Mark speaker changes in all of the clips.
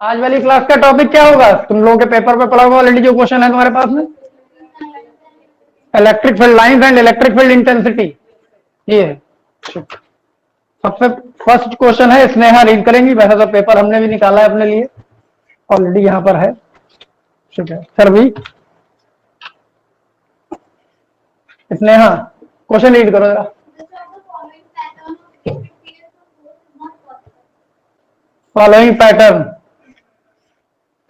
Speaker 1: आज वाली क्लास का टॉपिक क्या होगा? तुम लोगों के पेपर पे पढ़ा होगा ऑलरेडी जो क्वेश्चन है तुम्हारे पास में, electric field lines and electric field intensity. ये सबसे फर्स्ट क्वेश्चन है, स्नेहा रीड करेंगी। वैसे तो पेपर हमने भी निकाला है अपने लिए, ऑलरेडी यहाँ पर है। ठीक है सर भी, स्नेहा क्वेश्चन रीड करो जरा। फॉलोइंग पैटर्न,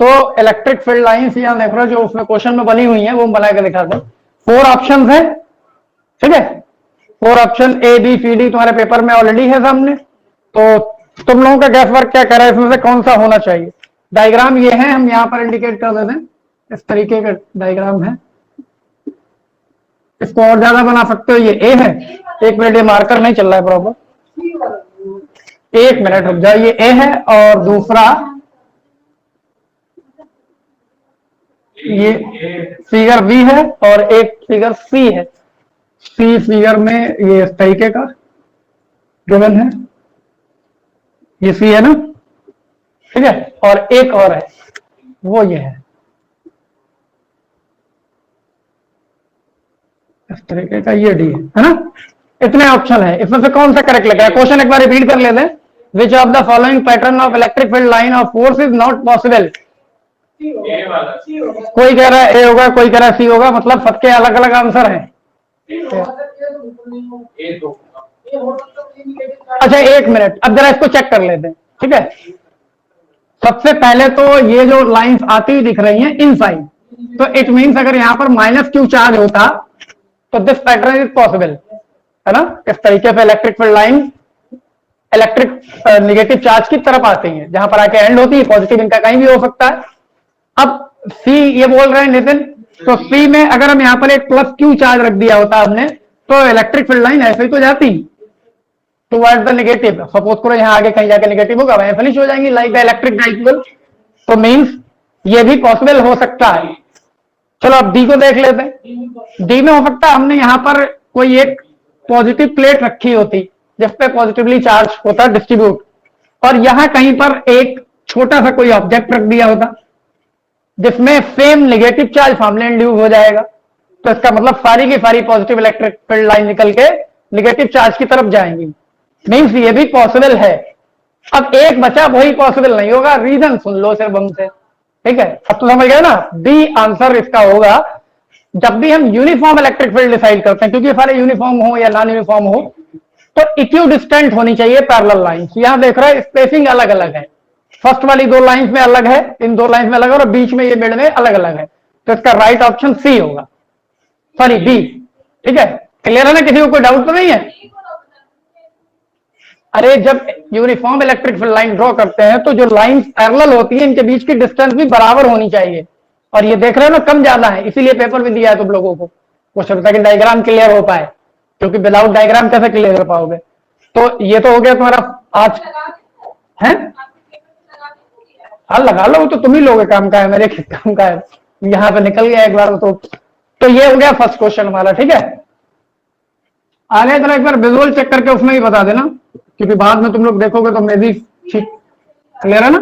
Speaker 1: तो इलेक्ट्रिक फील्ड लाइंस यहाँ देख रहे हो जो उसमें क्वेश्चन में बनी हुई है वो बना के दिखा दो। 4 ऑप्शन है, ठीक है। 4 option A B C D तुम्हारे पेपर में ऑलरेडी है सामने। तो तुम लोगों का गैस वर्क क्या कर रहा है, इसमें से कौन सा होना चाहिए? डायग्राम ये है, हम यहाँ पर इंडिकेट कर देते हैं, इस तरीके का डायग्राम है। इसको और ज्यादा बना सकते हो, ये ए है। एक मिनट, ये मार्कर नहीं चल रहा है प्रॉपर, एक मिनट रुक जाओ। ये ए है और दूसरा ये फिगर बी है और एक फिगर सी है। सी फिगर में ये इस तरीके का गिवन है, ये सी है ना, ठीक है। और एक और है, वो ये है, इस तरीके का, ये डी है ना। इतने ऑप्शन है, इसमें से कौन सा करेक्ट लगा है? क्वेश्चन एक बार रिपीट कर लेते हैं। Which of the following pattern of electric field line of force is not possible? कोई कह रहा है ए होगा, कोई कह रहा है सी होगा, मतलब सबके अलग अलग आंसर हैं। अच्छा एक मिनट, अब जरा इसको चेक कर लेते हैं, ठीक है। सबसे पहले तो ये जो लाइंस आती हुई दिख रही हैं इनसाइड, तो इट मींस अगर यहां पर माइनस क्यू चार्ज होता तो दिस पैटर्न इज पॉसिबल, है ना। इस तरीके से electric field line electric negative charge की तरफ आती है, जहां पर आके एंड होती है। पॉजिटिव इनका कहीं भी हो सकता है। अब सी ये बोल रहे हैं नितिन, तो सी में अगर हम यहाँ पर एक प्लस क्यू चार्ज रख दिया होता हमने, तो इलेक्ट्रिक फील्ड लाइन ऐसे ही तो जाती टुवर्ड्स द नेगेटिव। सपोज करो यहाँ आगे कहीं जाके नेगेटिव होगा, वहीं फिनिश हो जाएंगी लाइक द इलेक्ट्रिक डाइपोल। तो मींस ये भी पॉसिबल हो सकता है। चलो अब डी को देख लेते हैं। डी में हो सकता है हमने यहाँ पर कोई एक पॉजिटिव प्लेट रखी होती जिसपे पॉजिटिवली चार्ज होता डिस्ट्रीब्यूट, और यहां कहीं पर एक छोटा सा कोई ऑब्जेक्ट रख दिया होता जिसमें same negative charge formula induce हो जाएगा। तो इसका मतलब सारी की सारी पॉजिटिव इलेक्ट्रिक फील्ड लाइन निकल के नेगेटिव चार्ज की तरफ जाएंगी। मींस ये भी पॉसिबल है। अब एक बचा, वही पॉसिबल नहीं होगा। रीजन सुन लो सिर्फ हमसे, ठीक है। अब तो समझ गए ना, बी आंसर इसका होगा। जब भी हम यूनिफॉर्म इलेक्ट्रिक फील्ड डिसाइड करते हैं, क्योंकि सारे यूनिफॉर्म हो या नॉन यूनिफॉर्म हो, तो इक्विडिस्टेंट होनी चाहिए पैरेलल लाइंस। यहां देख रहे हैं स्पेसिंग अलग अलग है, फर्स्ट वाली 2 लाइंस में अलग है, इन 2 लाइंस में अलग है, और बीच में ये मिड में अलग अलग है। तो इसका राइट ऑप्शन सी होगा, सॉरी बी, ठीक है। क्लियर है ना, किसी को कोई डाउट तो नहीं है? अरे जब uniform electric field line draw करते हैं तो जो लाइंस पैरेलल होती है इनके बीच की डिस्टेंस भी बराबर होनी चाहिए। और ये देख रहे हो ना, कम ज्यादा है, इसीलिए पेपर में दिया है तुम लोगों को क्वेश्चन, ताकि डायग्राम क्लियर हो पाए, क्योंकि विदाउट डायग्राम कैसे क्लियर कर पाओगे। तो ये तो हो गया तुम्हारा आज है। हाँ लगा लो, तो तुम ही लोगे, काम का है, मेरे काम का है। यहां पे निकल गया एक बार तो ये हो गया फर्स्ट क्वेश्चन हमारा, ठीक है। आगे जरा एक बार विजुअल चेक करके उसमें ही बता देना, क्योंकि बाद में तुम लोग देखोगे तो मैं भी ठीक। क्लियर है ना?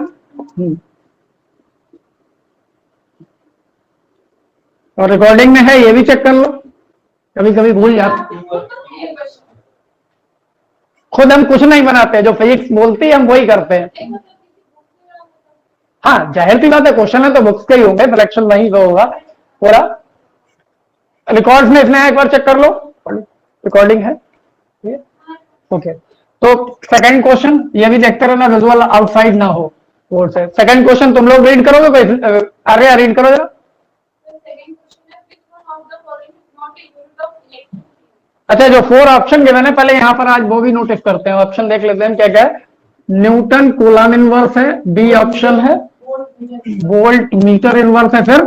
Speaker 1: और रिकॉर्डिंग में है, ये भी चेक कर लो, कभी कभी भूल जाते। खुद हम कुछ नहीं बनाते, जो फिजिक्स बोलती है हम वही करते हैं। हाँ जाहिर सी बात है, क्वेश्चन है तो बुक्स के ही होंगे, सिलेक्शन वहीं से होगा पूरा। रिकॉर्ड्स में इसमें एक बार चेक कर लो, रिकॉर्डिंग है, ओके। तो सेकंड क्वेश्चन ये भी देखते रहना, विजुअल आउटसाइड ना हो बोर्ड से। सेकंड क्वेश्चन तुम लोग रीड करोगे, अरे रीड करो जरा। अच्छा जो 4 ऑप्शन गिवन है, पहले यहां पर आज वो भी नोटिस करते हैं, ऑप्शन देख लेते हैं क्या क्या है। न्यूटन कूलम इनवर्स है, बी ऑप्शन है। वोल्ट मीटर इनवर्स है, फिर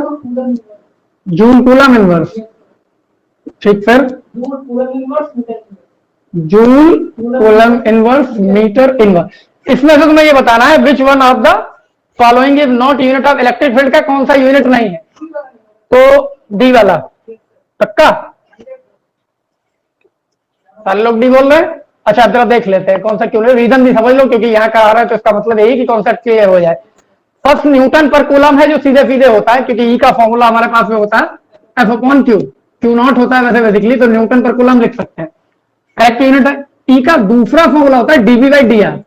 Speaker 1: जूल कूलम इनवर्स, ठीक। फिर joule coulomb inverse metre inverse. इसमें से तुम्हें ये बताना है which one of the following is not unit of electric field, का कौन सा यूनिट नहीं है। तो डी वाला पक्का, सारे लोग डी बोल रहे हैं। अच्छा जरा देख लेते हैं कौन सा क्यों नहीं, रीजन भी समझ लो, क्योंकि यहाँ का आ रहा है तो इसका मतलब यही कि कॉन्सेप्ट क्लियर हो जाए। फर्स्ट न्यूटन पर कूलम है जो सीधे सीधे होता है, क्योंकि ई का फॉर्मूला हमारे पास में होता है F upon Q, Q not होता है वैसे बेसिकली, तो न्यूटन पर कूलम लिख सकते हैं, करेक्ट यूनिट है। ई का दूसरा फॉर्मूला होता है डीवी बाई डी आर,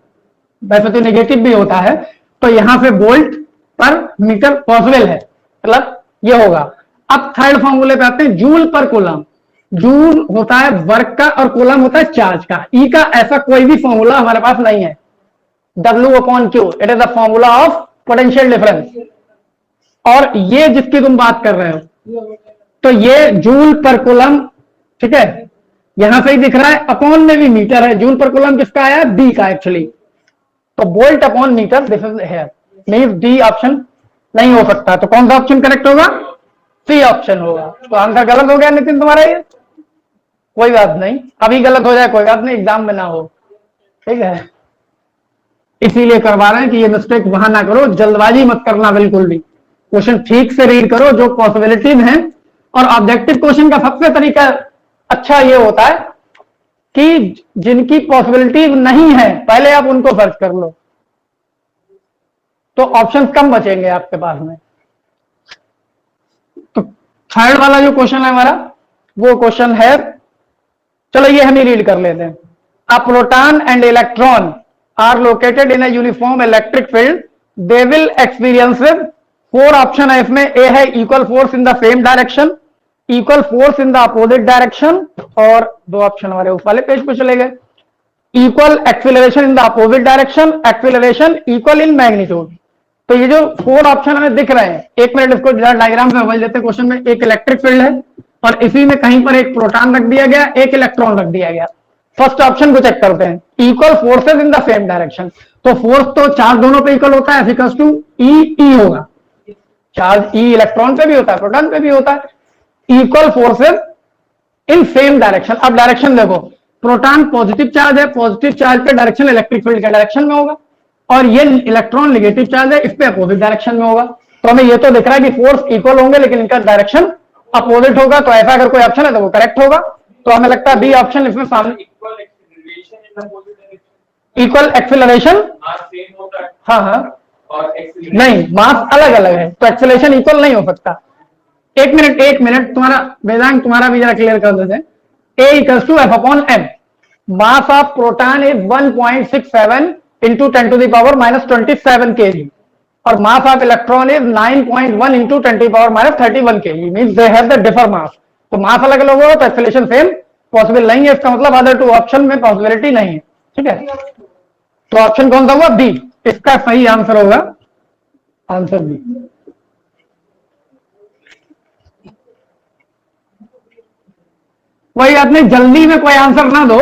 Speaker 1: वैसे तो नेगेटिव भी होता है, तो यहां से वोल्ट पर मीटर पॉसिबल है, मतलब ये होगा। अब थर्ड फॉर्मूले पे आते हैं, जूल पर कूलम। जूल होता है वर्क का और कूलम होता है चार्ज का। ई का ऐसा कोई भी फॉर्मूला हमारे पास नहीं है। W upon Q, it is the formula of potential difference. और ये जिसकी तुम बात कर रहे हो, तो ये जूल पर कूलम, ठीक है, यहां से ही दिख रहा है, अपॉन में भी मीटर है। जूल पर कूलम किसका आया, बी का एक्चुअली, तो volt upon metre this is here, means D option नहीं हो सकता। तो कौन सा ऑप्शन करेक्ट होगा, सी ऑप्शन होगा। तो आंसर गलत हो गया नितिन तुम्हारा ये, कोई बात नहीं, अभी गलत हो जाए कोई बात नहीं, एग्जाम में ना हो, ठीक है, इसीलिए करवा रहे हैं कि ये मिस्टेक वहां ना करो, जल्दबाजी मत करना बिल्कुल भी, क्वेश्चन ठीक से रीड करो जो पॉसिबिलिटीज हैं। और ऑब्जेक्टिव क्वेश्चन का सबसे तरीका अच्छा ये होता है कि जिनकी पॉसिबिलिटीज नहीं है पहले आप उनको सर्च कर लो, तो ऑप्शंस कम बचेंगे आपके पास में। तो थर्ड वाला जो क्वेश्चन है हमारा, वो क्वेश्चन है, चलो ये हम ही रीड कर लेते हैं। A proton and electron are located in a uniform electric field, they will experiences, 4 option है इसमें। ए है equal force in the same direction, equal force in the opposite direction, और 2 ऑप्शन हमारे उस वाले पेज पे चले गए। Equal acceleration in the opposite direction, acceleration equal in magnitude. तो ये जो 4 ऑप्शन हमें दिख रहे हैं, एक मिनट इसको डायग्राम में समझ लेते हैं। क्वेश्चन में एक इलेक्ट्रिक फील्ड है और इसी में कहीं पर एक प्रोटॉन रख दिया गया, एक इलेक्ट्रॉन रख दिया गया। फर्स्ट ऑप्शन को चेक करते हैं, equal forces in the same direction. तो फोर्स तो चार्ज दोनों पे इक्वल होता है, इक्वल्स टू ई होगा, चार्ज ई इलेक्ट्रॉन पे भी होता है, प्रोटॉन पे भी होता है। Equal forces in same direction, अब डायरेक्शन देखो, प्रोटॉन पॉजिटिव चार्ज है, पॉजिटिव चार्ज पे डायरेक्शन इलेक्ट्रिक फील्ड के डायरेक्शन में होगा, और ये इलेक्ट्रॉन नेगेटिव चार्ज है, इस पे अपोजिट डायरेक्शन में होगा। तो हमें ये तो दिख रहा है कि फोर्स इक्वल होंगे लेकिन इनका डायरेक्शन अपोजिट होगा, तो ऐसा अगर कोई ऑप्शन है तो वो करेक्ट होगा। तो हमें लगता है बी ऑप्शन इसमें सामने, इक्वल एक्सेलरेशन, हाँ हाँ, नहीं मास अलग अलग है तो एक्सेलरेशन इक्वल नहीं हो सकता। एक मिनट तुम्हारा वेदांत, तुम्हारा भी जरा क्लियर कर देते हैं। A equals to F upon M, mass of proton is 1.67 into 10 to the power -27 kg, और mass of electron is 9.1 into 10 to the power -31 kg, means they have the differ mass. तो mass अलग अलग होगा तो acceleration same possible नहीं है, इसका मतलब अदर 2 ऑप्शन में पॉसिबिलिटी नहीं है, ठीक है। तो ऑप्शन कौन सा हुआ, बी, इसका सही आंसर होगा आंसर बी। कोई बात नहीं, जल्दी में कोई आंसर ना दो,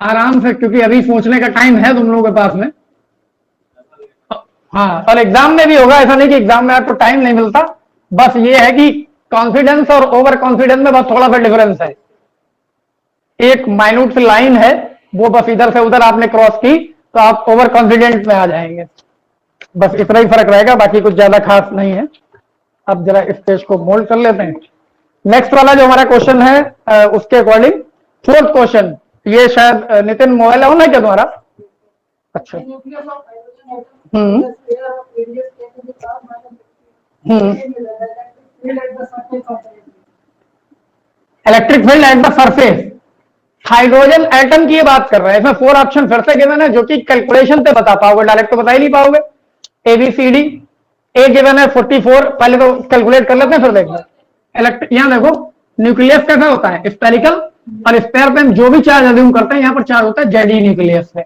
Speaker 1: आराम से, क्योंकि अभी सोचने का टाइम है तुम लोगों के पास में। हाँ, और एग्जाम में भी होगा, ऐसा नहीं कि एग्जाम में आपको टाइम नहीं मिलता, बस ये है कि कॉन्फिडेंस और ओवर कॉन्फिडेंस में बस थोड़ा सा डिफरेंस है। एक माइन्यूट सी लाइन है, वो बस इधर से उधर आपने क्रॉस की तो आप ओवर कॉन्फिडेंट में आ जाएंगे, बस इतना ही फर्क रहेगा, बाकी कुछ ज्यादा खास नहीं है। अब जरा इस पेज को मोल्ड कर लेते हैं। नेक्स्ट वाला जो हमारा क्वेश्चन है उसके अकॉर्डिंग, 4th क्वेश्चन, ये शायद नितिन मोबाइल ऑन है क्या तुम्हारा, अच्छा, electric field at the surface, hydrogen atom की ये बात कर रहे हैं। इसमें 4 ऑप्शन फिर से गिवन है, जो कि कैलकुलेशन पे बता पाओगे, डायरेक्ट तो बता ही नहीं पाओगे। ABCD, ए गिवन है 44, पहले तो कैलकुलेट कर लेते हैं फिर देखते हैं। यहां देखो, न्यूक्लियस कैसा होता है, स्फेरिकल, और स्फेयर पे हम जो भी चार्ज अज्यूम करते हैं, यहाँ पर चार्ज होता है जेड न्यूक्लियस पे।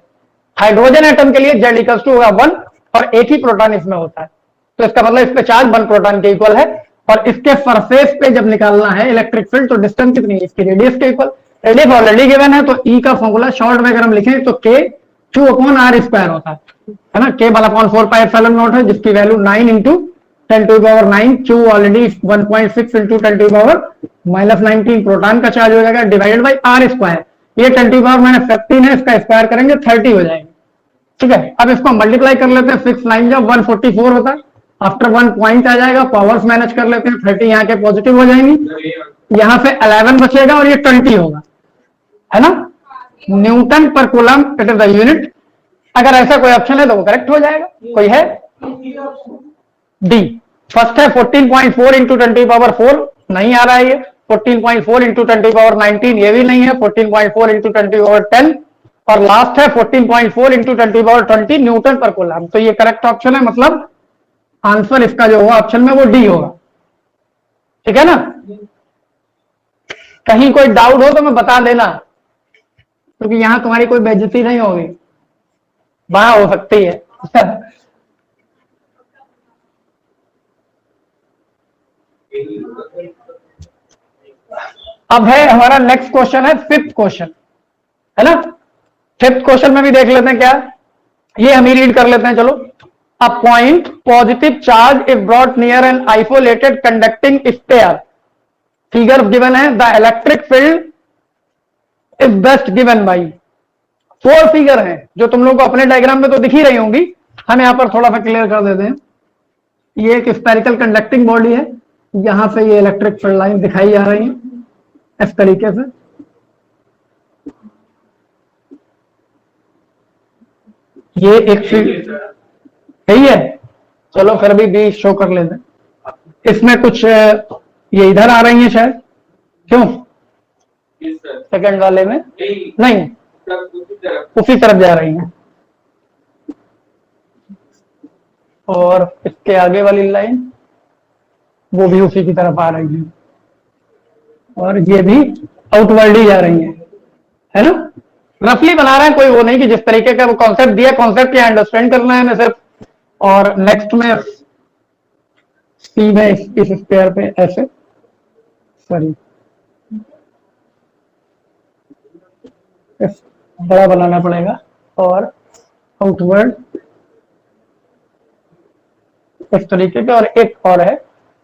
Speaker 1: हाइड्रोजन एटम के लिए जेड इक्वल्स टू होगा 1, और एक ही प्रोटॉन इसमें होता है, तो इसका मतलब इस पे चार्ज 1 प्रोटॉन के इक्वल है। और इसके सरफेस पे जब निकालना है इलेक्ट्रिक फील्ड, तो डिस्टेंस कितनी है, इसकी रेडियस के इक्वल। रेडियस ऑलरेडी गिवन है, तो ई का फॉर्मूला शॉर्ट में अगर हम लिखें तो K Q upon R square होता है ना, K 1/4 पाई एप्सिलॉन नॉट है, जिसकी value 9 into 10 to power 9, Q already 1.6 into 10 to power -19 proton का चार्ज हो जाएगा, डिवाइडेड बाई R स्क्वायर। ये 10 टू पावर -15 है, इसका स्क्वायर करेंगे 30 हो जाएंगे, ठीक है। अब इसको मल्टीप्लाई कर लेते हैं, 6 9 जब 144 होता है, आफ्टर 1 पॉइंट आ जाएगा, पावर्स मैनेज कर लेते हैं, 30 यहाँ के पॉजिटिव हो जाएंगी, यहाँ से 11 बचेगा और ये 20 होगा, है ना। न्यूटन पर coulomb it is the unit. अगर ऐसा कोई ऑप्शन है तो वो करेक्ट हो जाएगा, कोई है डी। फर्स्ट है 14.4 इंटू 10⁻4, नहीं आ रहा है ये। 14.4 इंटू 10⁻19, ये भी नहीं है। 14.4 इंटू 10⁻10, और लास्ट है 14.4 इंटू 10⁻20 न्यूटन पर कूलम। तो ये करेक्ट ऑप्शन है, मतलब आंसर इसका जो होगा ऑप्शन में वो डी होगा। ठीक है ना? कहीं कोई डाउट हो तो मैं बता देना, क्योंकि यहां तुम्हारी कोई बेइज्जती नहीं होगी, वहां हो सकती है। अब है हमारा नेक्स्ट क्वेश्चन है, फिफ्थ क्वेश्चन, है ना? फिफ्थ क्वेश्चन में भी देख लेते हैं क्या, ये हम ही रीड कर लेते हैं। चलो, a point positive charge if brought near an isolated conducting sphere, figure given है, the electric field is best given by. 4 figure हैं जो तुम लोग को अपने डायग्राम में तो दिख ही रही होंगी, हम यहां पर थोड़ा सा क्लियर कर देते हैं। ये एक स्फेरिकल कंडक्टिंग बॉडी है, यहां से ये इलेक्ट्रिक फील्ड लाइन दिखाई जा रही है इस तरीके से। ये एक फील्ड सही है, चलो फिर भी बी शो कर लेते हैं। इसमें कुछ ये इधर आ रही है शायद, क्यों? सेकंड वाले में नहीं, उसी तरफ जा रही है, और इसके आगे वाली लाइन वो भी उसी की तरफ आ रही है, और ये भी आउटवर्ड ही जा रही है ना? रफली बना रहे हैं, कोई वो नहीं कि जिस तरीके का वो कॉन्सेप्ट दिया, कॉन्सेप्ट क्या अंडरस्टैंड करना है हमें सिर्फ। और नेक्स्ट में सी में इस स्क्वायर पे ऐसे, सॉरी बड़ा बनाना पड़ेगा, और आउटवर्ड इस तरीके का, और एक और है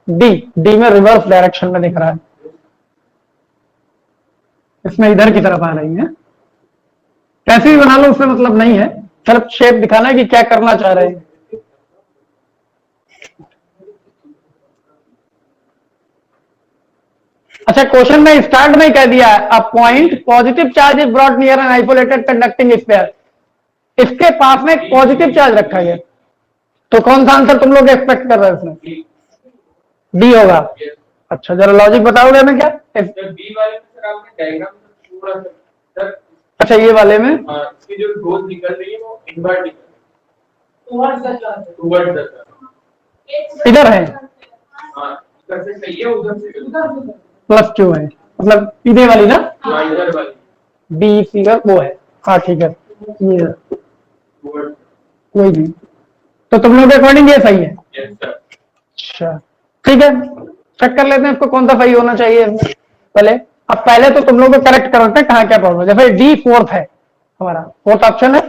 Speaker 1: डी में रिवर्स डायरेक्शन में दिख रहा है, इसमें इधर की तरफ आ रही है। कैसे भी बना लो उससे मतलब नहीं है, सिर्फ शेप दिखाना है कि क्या करना चाह रहे हैं। अच्छा, क्वेश्चन में स्टार्ट में कह दिया है, अ point positive charge is brought near an isolated conducting sphere, इसके पास में एक पॉजिटिव चार्ज रखा है, तो कौन सा आंसर तुम लोग एक्सपेक्ट कर रहे हो इसमें? डी होगा। अच्छा, जरा लॉजिक बताओगे ना क्या?
Speaker 2: बी वाले में सर आपने डायग्राम पूरा सर,
Speaker 1: अच्छा ये वाले में
Speaker 2: इसकी जो डोज निकल रही है वो इनवर्ट टुवर्ड्स द
Speaker 1: इधर है,
Speaker 2: हां इधर से सही है, उधर से
Speaker 1: प्लस क्यों है, मतलब इधर वाली ना,
Speaker 2: इधर वाली
Speaker 1: बी फिगर वो है। हाँ ठीक है, ये कोई नहीं, तो तुम लोग के अकॉर्डिंग ये सही है।
Speaker 2: Yes sir.
Speaker 1: अच्छा ठीक है, चेक कर लेते हैं इसको कौन सा सही होना चाहिए इसमें पहले। अब पहले तो तुम लोग को करेक्ट करते हैं कहाँ क्या प्रॉब्लम, जैसे डी फोर्थ है हमारा, फोर्थ ऑप्शन है,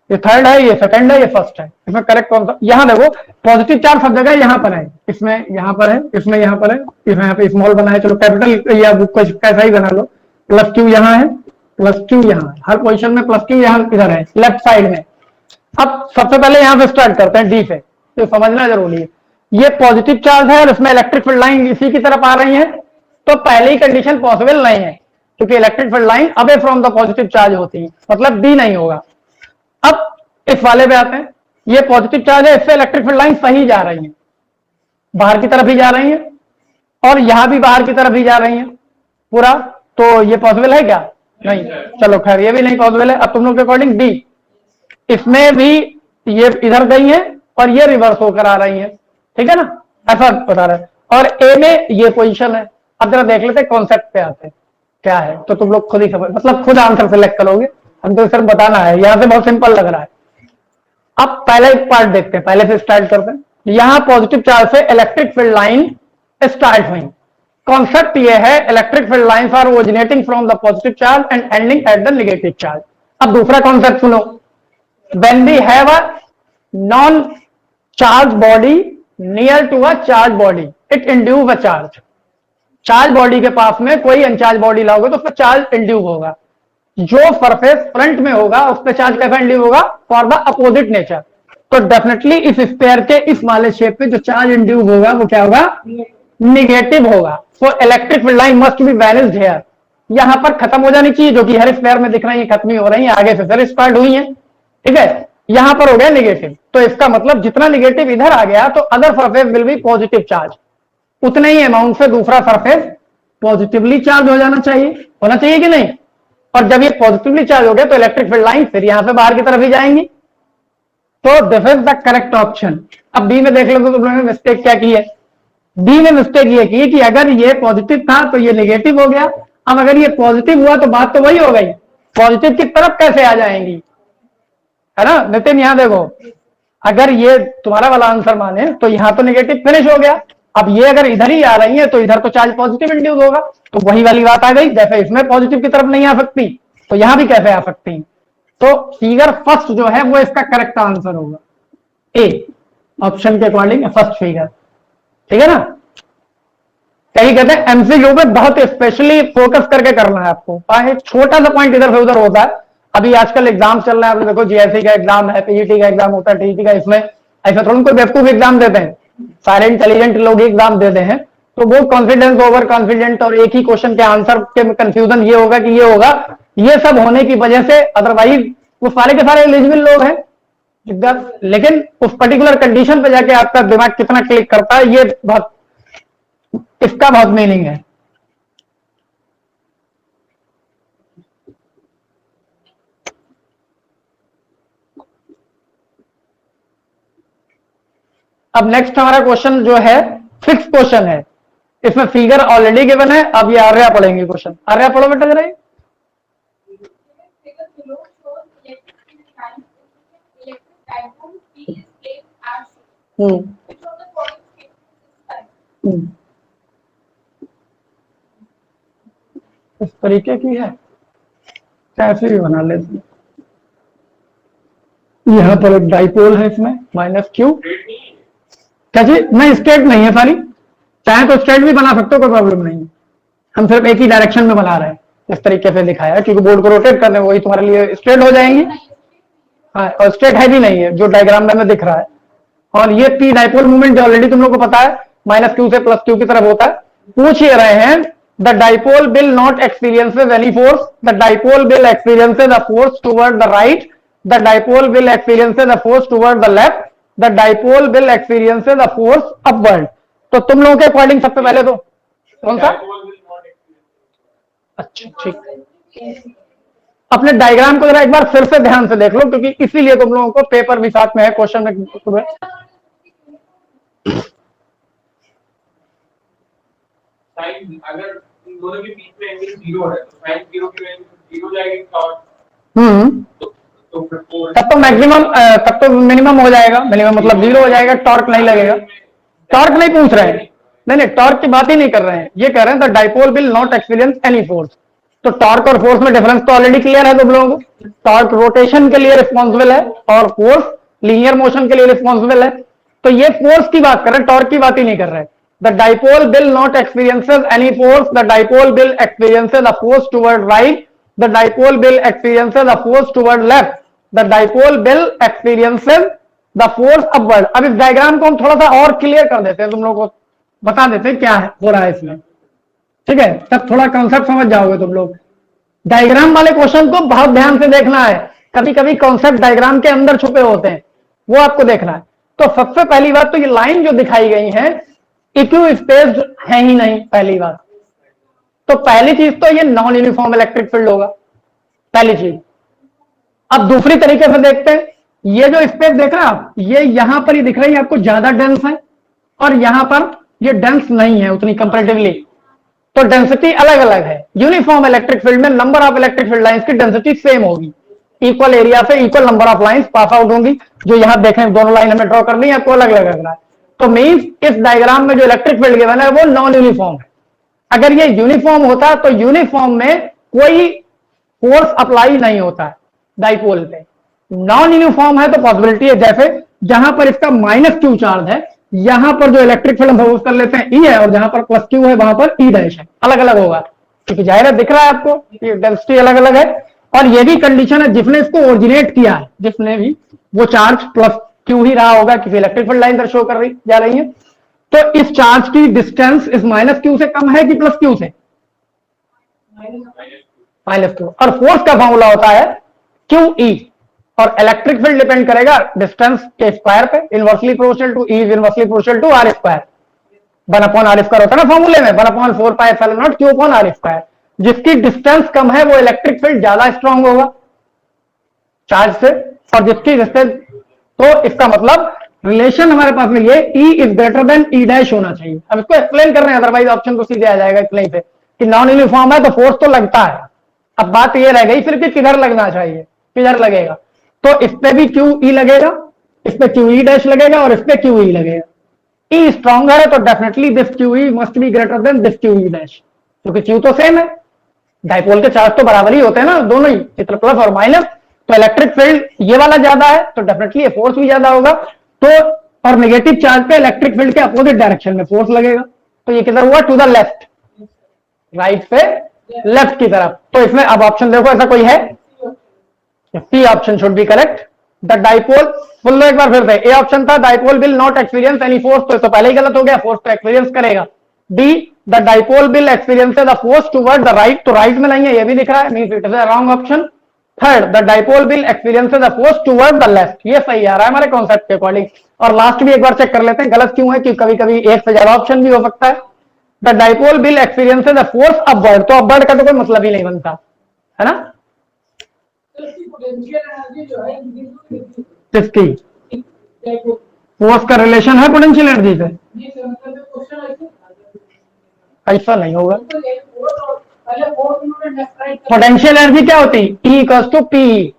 Speaker 1: ये थर्ड है, ये सेकंड है, ये फर्स्ट है, इसमें करेक्ट कौन सा? यहाँ देखो पॉजिटिव चार्ज सब जगह यहाँ पर है, इसमें यहाँ पर है, इसमें यहाँ पर है, इसमें यहाँ पे स्मॉल बना है, चलो कैपिटल या कुछ कैसा ही बना लो, प्लस क्यू यहाँ है, प्लस क्यू यहाँ, हर पोजिशन में प्लस क्यू यहाँ इधर है लेफ्ट साइड में। अब सबसे पहले यहाँ से स्टार्ट करते हैं डी से, तो समझना जरूरी है, ये पॉजिटिव चार्ज है और इसमें इलेक्ट्रिक फील्ड लाइन इसी की तरफ आ रही है, तो पहली कंडीशन पॉसिबल नहीं है, क्योंकि electric field line away from the positive charge होती है, मतलब डी नहीं होगा। अब इस वाले पे आते हैं, ये पॉजिटिव चार्ज है, इससे इलेक्ट्रिक फील्ड लाइन सही जा रही है, बाहर की तरफ ही जा रही है, और यहां भी बाहर की तरफ ही जा रही है पूरा, तो ये पॉसिबल है क्या? नहीं, चलो खैर ये भी नहीं पॉसिबल है। अब तुम लोग के अकॉर्डिंग डी, इसमें भी ये इधर गई है और ये रिवर्स होकर आ रही है, ठीक है ना, ऐसा बता रहा है, और ए में ये पोजीशन है। अब जरा देख लेते हैं कॉन्सेप्ट पे आते हैं क्या है, तो तुम लोग खुद ही समझ, मतलब खुद आंसर सेलेक्ट करोगे, हम तो सिर्फ बताना है, यहां से बहुत सिंपल लग रहा है। अब पहला एक पार्ट देखते हैं, पहले से स्टार्ट करते हैं। यहां पॉजिटिव चार्ज से इलेक्ट्रिक फील्ड लाइन स्टार्ट हुई, कॉन्सेप्ट ये है electric field lines are originating from the positive charge and ending at the negative charge. अब दूसरा कॉन्सेप्ट सुनो, when we have a non charged body near to a charged body it induce a charge, charge body के पास में कोई uncharged body लाओगे तो उस पर चार्ज इंड्यूस होगा, जो सरफेस फ्रंट में होगा उस पर चार्ज कैसा इंड्यूस होगा, फॉर द अपोजिट नेचर। तो डेफिनेटली इस स्फीयर के इस वाले शेप पे जो चार्ज इंड्यूस होगा वो क्या होगा, निगेटिव होगा। So electric field line must be vanished here, यहां पर खत्म हो जानी चाहिए, जो कि हर स्फीयर में दिख रही है, खत्म ही हो रही है, आगे से फिर स्टार्ट हुई है, ठीक है। यहां पर हो गया नेगेटिव, तो इसका मतलब जितना नेगेटिव इधर आ गया तो other surface will be positive charge, उतने ही अमाउंट से दूसरा सरफेस पॉजिटिवली चार्ज हो जाना चाहिए, होना चाहिए कि नहीं। और जब ये पॉजिटिवली चार्ज हो गया तो इलेक्ट्रिक फील्ड लाइन फिर यहां से बाहर की तरफ ही जाएंगी, तो this is the correct option. अब बी में देख लो तो तुम लोगों ने मिस्टेक क्या की है, बी में मिस्टेक ये की कि अगर ये पॉजिटिव था तो ये नेगेटिव हो गया, अब अगर ये पॉजिटिव हुआ तो बात तो वही हो गई, पॉजिटिव की तरफ कैसे आ जाएंगी, है ना नितिन। यहां देखो, अगर ये तुम्हारा वाला आंसर माने तो यहां तो नेगेटिव फिनिश हो गया, अब ये अगर इधर ही आ रही है तो इधर तो चार्ज पॉजिटिव इंड्यूस होगा, तो वही वाली बात आ गई, जैसे इसमें पॉजिटिव की तरफ नहीं आ सकती तो यहां भी कैसे आ सकती। तो फिगर फर्स्ट जो है वो इसका करेक्ट आंसर होगा, ए ऑप्शन के अकॉर्डिंग फर्स्ट फिगर, ठीक है ना। कहीं कहते हैं एमसीक्यू में बहुत स्पेशली फोकस करके करना है आपको, एक छोटा सा पॉइंट इधर से उधर होता है। अभी आजकल एग्जाम चल रहा है, आप देखो जीएससी का एग्जाम है, पीईटी का एग्जाम होता है, टीईटी का, इसमें ऐसा थोड़ा कोई बेवकूफ एग्जाम देते हैं, सारे इंटेलिजेंट लोग एग्जाम देते हैं, तो वो कॉन्फिडेंस ओवर कॉन्फिडेंट और एक ही क्वेश्चन के आंसर के कंफ्यूजन ये होगा कि ये होगा, ये सब होने की वजह से अदरवाइज वो सारे के सारे एलिजिबल लोग हैं, लेकिन उस पर्टिकुलर कंडीशन पे जाके आपका दिमाग कितना क्लिक करता है ये बहुत, इसका बहुत मीनिंग है। अब नेक्स्ट हमारा क्वेश्चन जो है फिक्स क्वेश्चन है, इसमें फिगर ऑलरेडी गिवन है, अब ये आर्या पढ़ेंगे क्वेश्चन। आर्या पढ़ो बेटा जरा। इस तरीके की है, कैसे भी बना लेते हैं। यहां पर एक डाइपोल है, इसमें माइनस क्यू, कैसे नहीं स्ट्रेट नहीं है सारी, चाहे तो स्ट्रेट भी बना सकते हो, कोई प्रॉब्लम नहीं है, हम सिर्फ एक ही डायरेक्शन में बना रहे हैं, इस तरीके से दिखाया है क्योंकि बोर्ड को रोटेट करने वही तुम्हारे लिए स्ट्रेट हो जाएंगी। हाँ, और स्ट्रेट है भी नहीं है जो डायग्राम में दिख रहा है। और ये पी डाइपोल मूवमेंट जो ऑलरेडी तुम लोग को पता है, माइनस क्यू से प्लस क्यू की तरफ होता है। पूछ ही रहे हैं the dipole will not experiences any force, the dipole will experiences a force toward the right, the dipole will experiences a force toward the left, the dipole will experiences a force upward. तो तुम लोगों के according सबसे पहले तो कौन सा, अच्छा ठीक, अपने डायग्राम को जरा एक बार फिर से ध्यान से देख लो, क्योंकि इसीलिए तुम लोगों को पेपर भी साथ में है, क्वेश्चन में
Speaker 2: साइन अगर दोनों के बीच में एंगल 0 है तो साइन 0 की वैल्यू 0 जाएगी,
Speaker 1: तब तो मैक्सिमम, तब तो मिनिमम हो जाएगा, मिनिमम मतलब 0 हो जाएगा, टॉर्क नहीं लगेगा। टॉर्क नहीं पूछ रहे हैं, नहीं टॉर्क की बात ही नहीं कर रहे हैं, ये कह रहे हैं the dipole will not experience any force. तो टॉर्क और फोर्स में डिफरेंस तो ऑलरेडी क्लियर है तुम लोगों को, टॉर्क रोटेशन के लिए रिस्पॉन्सिबल है और फोर्स लीनियर मोशन के लिए रिस्पॉन्सिबल है। तो ये फोर्स की बात कर रहे हैं, टॉर्क की बात ही नहीं कर रहे हैं। The dipole will not experiences any force, the dipole will experiences a force toward right, the dipole will experiences a force toward left, the dipole will experiences the force upward. अब इस diagram को हम थोड़ा सा और clear कर देते हैं, तुम लोगों को बता देते हैं क्या है हो रहा है इसमें, ठीक है, तब थोड़ा कॉन्सेप्ट समझ जाओगे तुम लोग। डायग्राम वाले क्वेश्चन को बहुत ध्यान से देखना है, कभी कभी कॉन्सेप्ट डायग्राम के अंदर छुपे होते हैं, वो आपको देखना है। तो सबसे पहली बात तो ये लाइन जो दिखाई गई है इक्यू स्पेस्ड है ही नहीं, पहली बात तो पहली चीज तो ये नॉन यूनिफॉर्म इलेक्ट्रिक फील्ड होगा, पहली चीज। अब दूसरी तरीके से देखते हैं, ये जो स्पेस देख रहे हैं आप, ये यहां पर ही दिख रही है आपको, ज्यादा डेंस है और यहां पर ये डेंस नहीं है उतनी कंपैरेटिवली, तो डेंसिटी अलग अलग है। यूनिफॉर्म इलेक्ट्रिक फील्ड में number of electric field lines की डेंसिटी सेम होगी, इक्वल एरिया से equal number of lines pass out होंगी। जो यहां देखें दोनों लाइन हमें ड्रॉ करनी है, आपको अलग अलग लग रहा है, तो मींस इस डायग्राम में जो इलेक्ट्रिक फील्ड गिवन है वो नॉन यूनिफॉर्म है। अगर ये यूनिफॉर्म होता तो यूनिफॉर्म में कोई फोर्स अप्लाई नहीं होता है डाइपोल पे, नॉन यूनिफॉर्म है तो पॉसिबिलिटी है, जैसे जहां पर इसका माइनस क्यू चार्ज है यहां पर जो इलेक्ट्रिक फील्ड हम सपोज कर लेते हैं ई है, और जहां पर प्लस क्यू है वहां पर ई डैश है, अलग अलग होगा, क्योंकि जाहिर है दिख रहा है आपको ये डेंसिटी अलग अलग है। और ये भी कंडीशन है जिसने इसको ओरिजिनेट किया है, जिसने भी वो चार्ज प्लस क्यू ही रहा होगा, किसी इलेक्ट्रिक फील्ड लाइन शो कर रही जा रही है। तो इस चार्ज की डिस्टेंस इस माइनस क्यू से कम है कि प्लस क्यू से, माइनस क्यू, और फोर्स का फॉर्मूला होता है क्यू ई, और इलेक्ट्रिक फील्ड डिपेंड करेगा डिस्टेंस के स्क्वायर पे, inversely proportional to E is inversely proportional to R square, 1/r² होता है ना फॉर्मूले में, 1/4πε0 q/r²। जिसकी डिस्टेंस कम है वो इलेक्ट्रिक फील्ड ज्यादा स्ट्रांग होगा चार्ज से, और जिसकी डिस्टेंस, तो इसका मतलब रिलेशन हमारे पास में ये E is greater than E' होना चाहिए। अब इसको एक्सप्लेन कर रहे हैं, अदरवाइज ऑप्शन तो सीधे आ जाएगा इतने से कि नॉन यूनिफॉर्म है तो फोर्स तो लगता है। अब बात ये रह गई फिर कि किधर लगना चाहिए, किधर लगेगा। तो इस पे भी QE लगेगा, इस पे QE' लगेगा और इस पे QE लगेगा। E स्ट्रॉन्ग है तो definitely this QE must be greater than this QE', क्योंकि Q तो सेम है, डाइपोल के चार्ज तो बराबर ही होते हैं ना दोनों ही, चित्र प्लस और माइनस। तो इलेक्ट्रिक फील्ड ये वाला ज्यादा है तो डेफिनेटली ये फोर्स भी ज्यादा होगा। तो और नेगेटिव चार्ज पे इलेक्ट्रिक फील्ड के अपोजिट डायरेक्शन में फोर्स लगेगा। तो ये किधर हुआ, टू द लेफ्ट, राइट से लेफ्ट की तरफ। तो इसमें अब ऑप्शन देखो ऐसा कोई है, C option should be correct. The dipole, सुन लो एक बार फिर से, ए ऑप्शन था dipole will not experience any force, तो पहले ही गलत हो गया, फोर्स तो एक्सपीरियंस करेगा। D the dipole will experience the force toward the right, तो राइट में नहीं है ये भी दिख रहा है, means it is a wrong option. Third the dipole will experience the force toward the left, ये सही आ रहा है हमारे कॉन्सेप्ट के अकॉर्डिंग। और लास्ट भी एक बार चेक कर लेते हैं गलत क्यों है, कि कभी कभी एक से ज्यादा ऑप्शन भी हो सकता है। The dipole will experience the force upward, तो अपवर्ड का तो कोई मतलब ही नहीं बनता है ना, किसकी फोर्स का रिलेशन है पोटेंशियल एनर्जी से, ऐसा नहीं होगा। पोटेंशियल एनर्जी क्या होती है, E equals to P,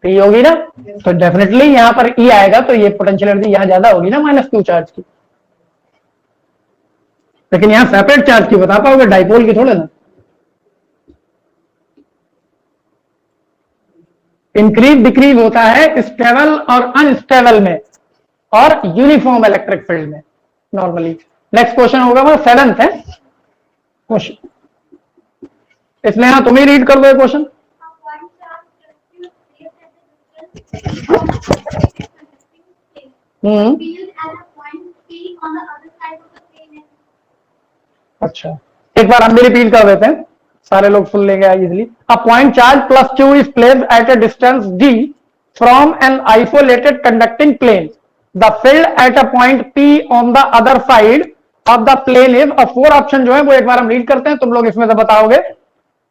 Speaker 1: P होगी ना, तो डेफिनेटली यहां पर E आएगा, तो ये पोटेंशियल एनर्जी यहां ज्यादा होगी ना -q चार्ज की। लेकिन यहां सेपरेट चार्ज की बता पाओगे, डाइपोल की थोड़े ना। इंक्रीज डिक्रीज होता है स्टेबल और अनस्टेबल में और यूनिफॉर्म इलेक्ट्रिक फील्ड में नॉर्मली। नेक्स्ट क्वेश्चन होगा हमारा 7th है क्वेश्चन, इसलिए हाँ तुम ही रीड कर दो क्वेश्चन। अच्छा एक बार हम भी रिपीट कर देते हैं, सारे लोग सुन लेंगे easily. A point charge plus q is placed at a distance d from an isolated conducting plane, the field at a point p on the other side of the plane is. अब 4 option जो है वो एक बार हम read करते हैं, तुम लोग इसमें से बताओगे।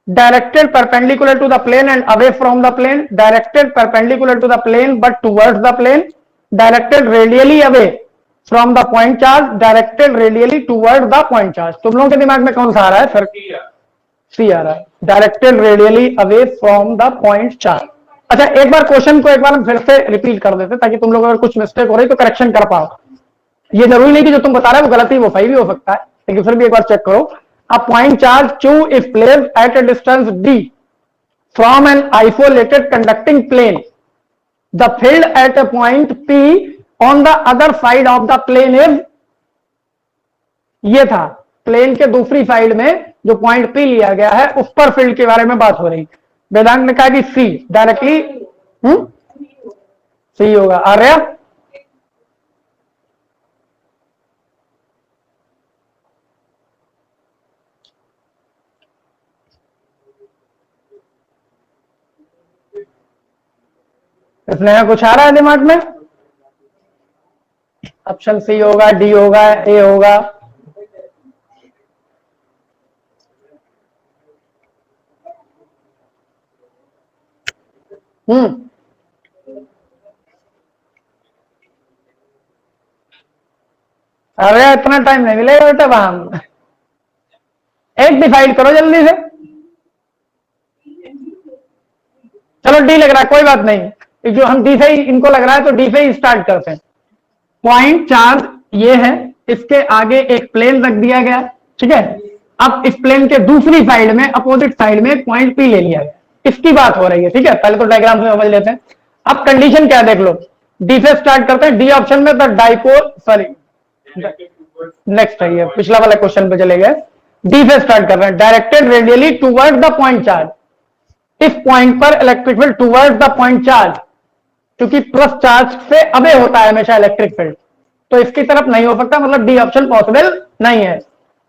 Speaker 1: Directed perpendicular to the plane and away from the plane, directed perpendicular to the plane but towards the plane, directed radially away from the point charge, directed radially toward the point charge. तुम लोगों के दिमाग में कौन सा आ रहा है sir? सी आ रहा है, directed radially away from the point charge. अच्छा एक बार क्वेश्चन को एक बार हम फिर से रिपीट कर देते ताकि तुम लोग अगर कुछ मिस्टेक हो रही तो करेक्शन कर पाओ। ये जरूरी नहीं कि जो तुम बता रहे हो वो गलत ही, वो सही भी हो सकता है, लेकिन फिर भी एक बार चेक करो। A point charge q is placed at a distance d from an isolated conducting plane, the field at a point p on the other side of the plane is, ये था प्लेन के दूसरी side में जो point P लिया गया है उस पर फील्ड के बारे में बात हो रही। वेदांत ने कहा कि C डायरेक्टली C होगा। आर्य इसलिए कुछ आ रहा है दिमाग में? ऑप्शन सी होगा, डी होगा, ए होगा। अरे इतना टाइम नहीं मिलेगा बेटा, वहां एक डिसाइड करो जल्दी से। चलो डी लग रहा है, कोई बात नहीं, जो हम डी से ही इनको लग रहा है तो डी से ही स्टार्ट करते हैं। पॉइंट चार्ज ये है, इसके आगे एक प्लेन रख दिया गया, ठीक है। अब इस प्लेन के दूसरी साइड में अपोजिट साइड में पॉइंट पी ले लिया गया, इसकी बात हो रही है, ठीक है। पहले तो डायग्राम से समझ लेते हैं। अब कंडीशन क्या देख लो, डी से स्टार्ट करते हैं। डी ऑप्शन में द डाइपोल, सॉरी नेक्स्ट है ये, पिछला वाला क्वेश्चन पे चले गए। डी से स्टार्ट कर रहे हैं, directed radially toward the point charge, इस पॉइंट पर electric field toward the point charge, क्योंकि प्लस चार्ज से अबे होता है हमेशा इलेक्ट्रिक फील्ड, तो इसकी तरफ नहीं हो सकता, मतलब डी ऑप्शन पॉसिबल नहीं है।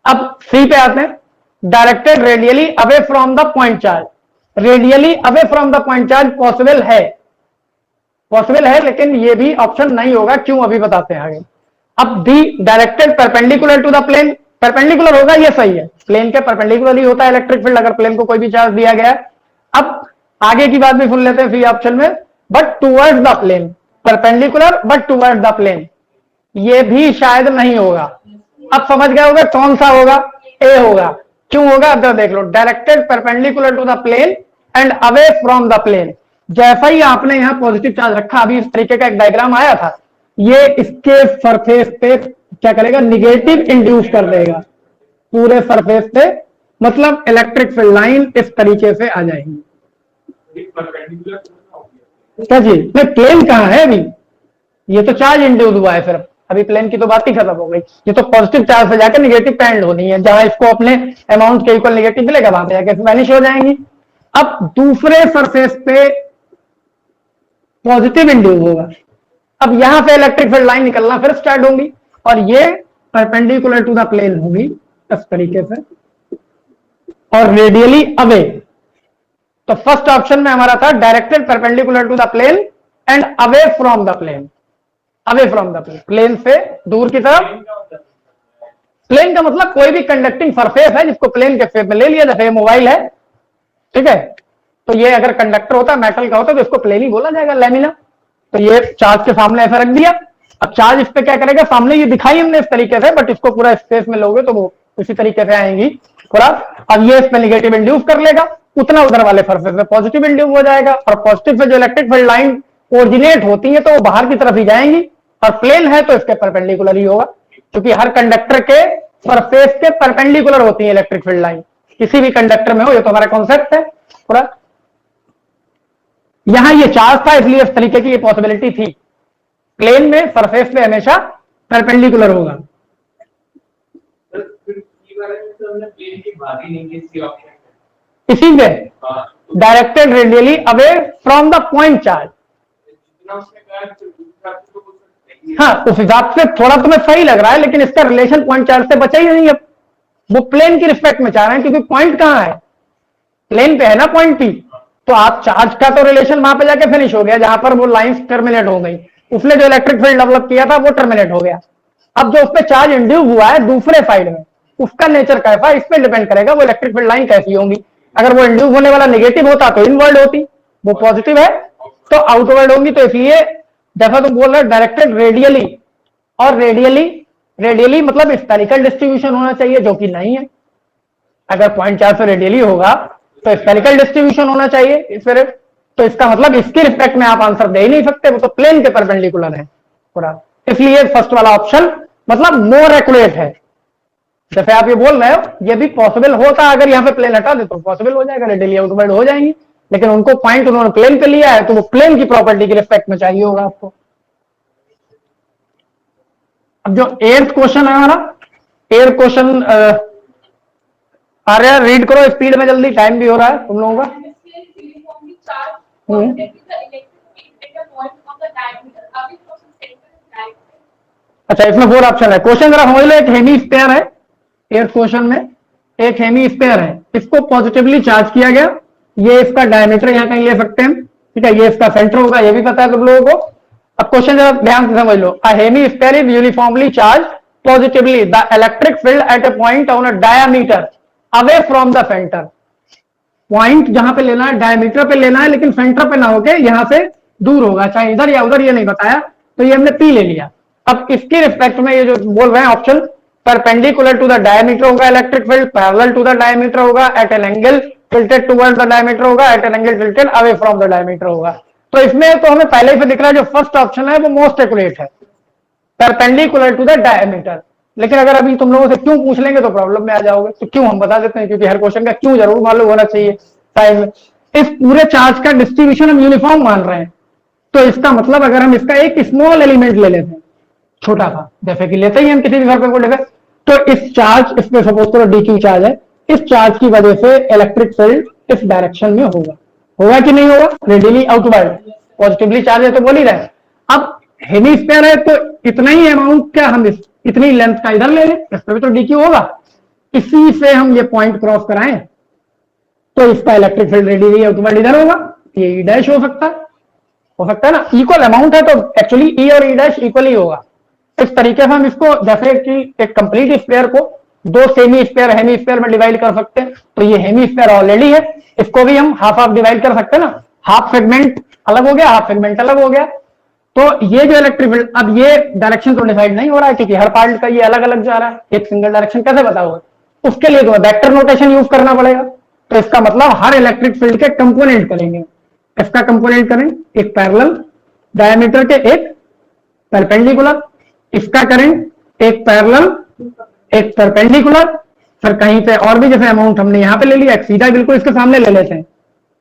Speaker 1: अब सी पे आते हैं, directed radially away from the point charge, radially away from the point charge possible है, लेकिन ये भी ऑप्शन नहीं होगा। क्यों, अभी बताते हैं आगे। अब the directed perpendicular to the plane, perpendicular होगा, ये सही है, प्लेन के परपेंडिकुलर ही होता है इलेक्ट्रिक फील्ड अगर प्लेन को कोई भी चार्ज दिया गया है। अब आगे की बात भी सुन लेते हैं सी ऑप्शन में, but towards the plane, perpendicular but towards the plane, ये भी शायद नहीं होगा। अब समझ गए होगा कौन सा होगा, ए होगा। क्यों होगा, अब देख लो, directed perpendicular to the plane and away from the plane. जैसा ही आपने यहां पॉजिटिव चार्ज रखा, अभी इस तरीके का एक डायग्राम आया था, ये इसके सरफेस पे क्या करेगा, निगेटिव इंड्यूस कर देगा पूरे सरफेस पे, मतलब इलेक्ट्रिक फील्ड लाइन इस तरीके से आ जाएगी। क्या जी, नहीं प्लेन कहां है अभी, ये तो चार्ज इंड्यूस हुआ है सिर्फ, अभी प्लेन की तो बात ही खत्म हो गई। ये तो पॉजिटिव चार्ज से जाकर निगेटिव पे एंड होनी है, जहां इसको अपने अमाउंट के इक्वल निगेटिव मिलेगा वहां पे जाकर वैनिश हो जाएंगी। अब दूसरे सरफेस पे पॉजिटिव इंड्यूस होगा, अब यहां से इलेक्ट्रिक फील्ड लाइन निकलना फिर स्टार्ट होगी, और ये परपेंडिकुलर टू द प्लेन होगी इस तरीके से, और रेडियली अवे। तो फर्स्ट ऑप्शन में हमारा था directed perpendicular to the plane and away from the plane, away from the plane, plane से दूर की तरफ। प्लेन का मतलब कोई भी कंडक्टिंग सरफेस है जिसको प्लेन के शेप में ले लिया, जैसे मोबाइल है, ठीक है, तो ये अगर कंडक्टर होता, मेटल का होता, तो इसको प्लेन ही बोला जाएगा, लैमिना। तो ये चार्ज के सामने ऐसा रख दिया, अब चार्ज इस पे क्या करेगा, सामने ये दिखाई हमने इस तरीके से, बट इसको पूरा स्पेस में लोगे तो वो इसी तरीके से आएंगी पूरा। अब ये इस पे निगेटिव इंड्यूस कर लेगा, उतना उधर वाले सरफेस में पॉजिटिव इंड्यूस हो जाएगा, और पॉजिटिव से जो इलेक्ट्रिक फील्ड लाइन ओरिजिनेट होती है तो वो बाहर की तरफ ही जाएंगी, और प्लेन है तो इसके परपेंडिकुलर ही होगा, क्योंकि हर कंडक्टर के सरफेस के परपेंडिकुलर होती है इलेक्ट्रिक फील्ड लाइन, किसी भी कंडक्टर में हो, ये तो हमारा कॉन्सेप्ट है पूरा। यहां ये चार्ज था इसलिए इस तरीके की ये पॉसिबिलिटी थी, प्लेन में सरफेस पे हमेशा परपेंडिकुलर होगा। इसी में directed radially away from the point charge, हाँ उस हिसाब से थोड़ा तुम्हें सही लग रहा है, लेकिन इसका रिलेशन पॉइंट चार्ज से बचा ही नहीं। अब वो प्लेन की रिस्पेक्ट में चाह रहे हैं, क्योंकि पॉइंट कहां है, प्लेन पे है ना पॉइंट पी, तो आप चार्ज का तो रिलेशन वहां पे जाके फिनिश हो गया, जहां पर वो लाइंस टर्मिनेट हो गई, उसने जो इलेक्ट्रिक फील्ड डेवलप किया था वो टर्मिनेट हो गया। अब जो उस पर चार्ज इंड्यूस हुआ है दूसरे साइड में, उसका नेचर कैसा है इस पे डिपेंड करेगा वो इलेक्ट्रिक फील्ड लाइन कैसी होंगी। अगर वो इंड्यूस होने वाला नेगेटिव होता तो इनवर्ड होती, वो पॉजिटिव है तो आउटवर्ड होंगी। तो इसलिए जैसा तुम बोल रहे हो डायरेक्टेड रेडियली, और रेडियली मतलब स्फेरिकल डिस्ट्रीब्यूशन होना चाहिए, जो कि नहीं है। अगर पॉइंट चार्ज से रेडियली होगा तो स्फेरिकल डिस्ट्रीब्यूशन होना चाहिए, तो इसका मतलब इसके रिस्पेक्ट में आप आंसर दे ही नहीं सकते, वो तो प्लेन के परपेंडिकुलर है पूरा। इसलिए फर्स्ट वाला ऑप्शन मतलब मोर एक्यूरेट है। जैसे आप ये बोल रहे हो ये भी पॉसिबल होता, अगर यहां पे प्लेन हटा दे तो पॉसिबल हो जाएगा, रेडियली आउटवर्ड हो जाएंगी, लेकिन उनको पॉइंट उन्होंने प्लेन पे लिया है तो वो प्लेन की प्रॉपर्टी के रिस्पेक्ट में चाहिए होगा आपको। अब जो 8th क्वेश्चन है हमारा, 8th क्वेश्चन आ रहा है, रीड करो स्पीड में जल्दी, टाइम भी हो रहा है तुम लोगों का। अच्छा इसमें 4 ऑप्शन है। क्वेश्चन जरा समझ लो, एक हेमी स्फीयर है 8th क्वेश्चन में, एक हेमी स्फीयर है, इसको पॉजिटिवली चार्ज किया गया, ये इसका डायमीटर यहां कहीं ले सकते हैं, ठीक है, ये इसका सेंटर होगा, ये भी पता है तुम लोगों को। अब क्वेश्चन जरा ध्यान से समझ लो, a hemisphere is uniformly charge positively, the electric field at a point on a diameter away from the centre. Point जहां पे लेना है डायमीटर पे लेना है, लेकिन सेंटर पे ना होके यहां से दूर होगा, चाहे इधर या उधर, ये नहीं बताया, तो ये हमने पी ले लिया। अब इसके रिस्पेक्ट में ये जो बोल रहे हैं option, perpendicular to the diameter होगा electric field, parallel to the diameter होगा, at an angle tilted towards the diameter होगा, at an angle tilted away from the diameter होगा। तो इसमें तो हमें पहले ही से दिख रहा है जो फर्स्ट ऑप्शन है वो मोस्ट एक्यूरेट है, परपेंडिकुलर टू द डायमीटर। लेकिन अगर अभी तुम लोगों से क्यों पूछ लेंगे तो प्रॉब्लम में आ जाओगे, तो क्यों हम बता देते हैं, क्योंकि हर क्वेश्चन का क्यों जरूर मालूम होना चाहिए टाइम में। इस पूरे चार्ज का डिस्ट्रीब्यूशन हम यूनिफॉर्म मान रहे हैं, तो इसका मतलब अगर हम इसका एक स्मॉल एलिमेंट ले लेते हैं, छोटा सा, जैसे कि लेते ही हम किसी भी सरफेस को लेकर, तो इस चार्ज, इसमें सपोज करो DQ चार्ज है, इस चार्ज की वजह से इलेक्ट्रिक फील्ड इस डायरेक्शन में होगा कि नहीं होगा, रेडियली आउटवर्ड, पॉजिटिवली चार्ज है तो बोल ही रहे। अब हेमीस्फीयर है तो इतना ही अमाउंट का हम इतनी लेंथ का इधर ले लें, इस पर भी तो DQ होगा, इसी से हम ये पॉइंट क्रॉस कराएं तो इसका इलेक्ट्रिक फील्ड रेडियल इधर होगा, ये ई डैश हो सकता है ना, इक्वल अमाउंट है तो एक्चुअली ई और ई डैश इक्वल ही होगा। इस तरीके से हम इसको जैसे कि एक कंप्लीट स्फीयर को दो सेमी स्फीयर हेमी स्फीयर में डिवाइड कर सकते हैं, तो ये हेमी स्फीयर ऑलरेडी है, इसको भी हम हाफ हाफ डिवाइड कर सकते हैं ना, हाफ सेगमेंट अलग हो गया, हाफ सेगमेंट अलग हो गया। तो ये जो इलेक्ट्रिक फील्ड, अब ये डायरेक्शन तो डिसाइड नहीं हो रहा है क्योंकि हर पार्ट का ये अलग अलग जा रहा है, एक सिंगल डायरेक्शन कैसे बताओगे, उसके लिए तो वेक्टर नोटेशन यूज करना पड़ेगा। तो इसका मतलब हर इलेक्ट्रिक फील्ड के कंपोनेंट करेंगे, इसका कंपोनेंट करें एक पैरेलल डायमीटर के एक परपेंडिकुलर, इसका करें एक पैरेलल एक परपेंडिकुलर, फिर कहीं पे और भी जैसे अमाउंट हमने यहां पे ले लिया, सीधा बिल्कुल इसके सामने ले लेते हैं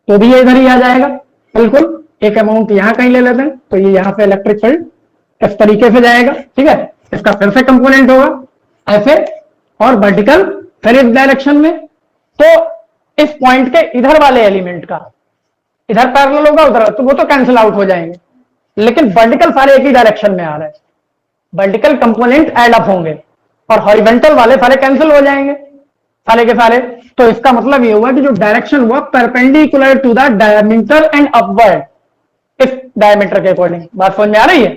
Speaker 1: तो भी ये इधर ही आ जाएगा, बिल्कुल एक अमाउंट यहां कहीं ले लेते हैं तो ये यहां पे इलेक्ट्रिक फील्ड इस तरीके से जाएगा, ठीक है। इसका फिर से कंपोनेंट होगा ऐसे और वर्टिकल फिर इस डायरेक्शन में, तो इस पॉइंट के इधर वाले एलिमेंट का इधर पैरेलल होगा उधर, तो वो तो कैंसिल आउट हो जाएंगे, लेकिन वर्टिकल सारे एक ही डायरेक्शन में आ रहे हैं, वर्टिकल कंपोनेंट ऐड अप होंगे और हॉरिजॉन्टल वाले सारे कैंसिल हो जाएंगे सारे के सारे। तो इसका मतलब ये हुआ कि जो डायरेक्शन हुआ perpendicular to the diameter and upward, इस डायमीटर के अकॉर्डिंग। बात समझ में आ रही है?